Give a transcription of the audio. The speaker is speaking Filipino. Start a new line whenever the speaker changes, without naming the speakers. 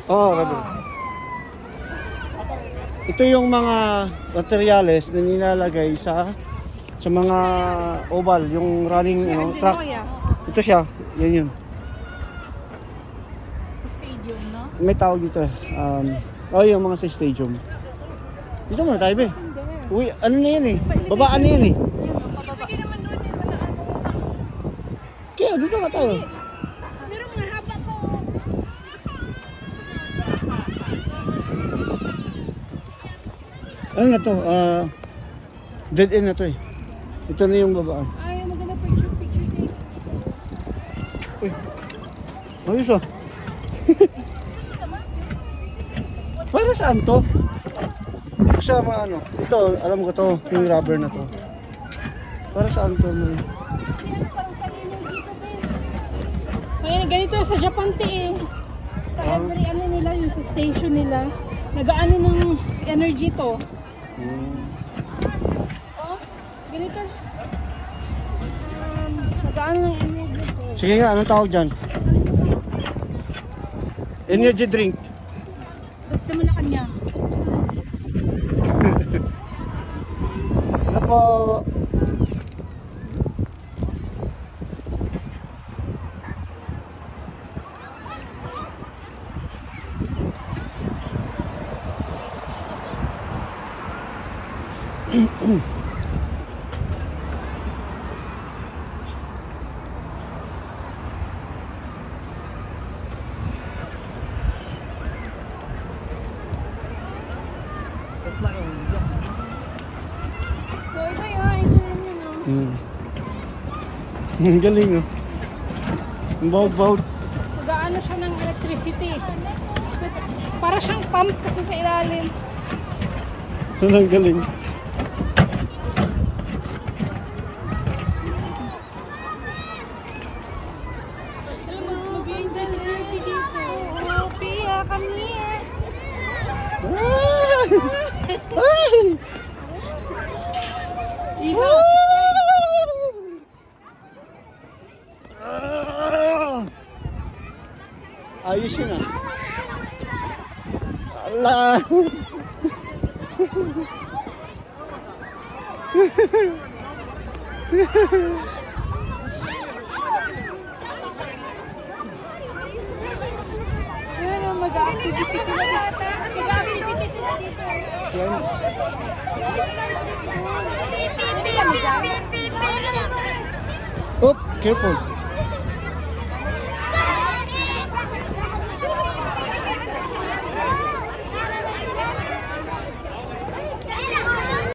Oo, rubber. Ito yung mga materyales na nilalagay sa mga oval, yung running track. Ito siya, yan yun.
Sa stadium, no?
May tawag dito yung mga sa stadium. Dito muna tayo, be. Uy, ano na yan eh? Babaan na yan eh. Kaya, dito ka tayo.
Pero mahaba ko.
Ano na to? Dead end na to eh. Ito na yung babaan.
Ay, maganda picture.
Uy, ayos ah. Para saan to? Kasama ano? Ito, alam ko to, yung rubber na to. Para saan to?
Kaya ganito sa Japan eh. Sa every ano nila, yung sa station nila, nagaano ng energy to. Oh, ganito. Nagaano ng energy to.
Sige nga, anong tawag dyan? Energy drink.
Basta mo na kanya.
Napo. Ang galing oh. Ang bawd-bawd.
Nagaano siya ng electricity. Para siyang pump kasi sa ilalim.
Ang galing.
Mag-enjoy si Sisi dito. Oh, Pia, kami. Iha.
Ayos yun ah. Allah.
Ayan, mag-activity sila dito. Mag-activity sila dito.
Oh, careful.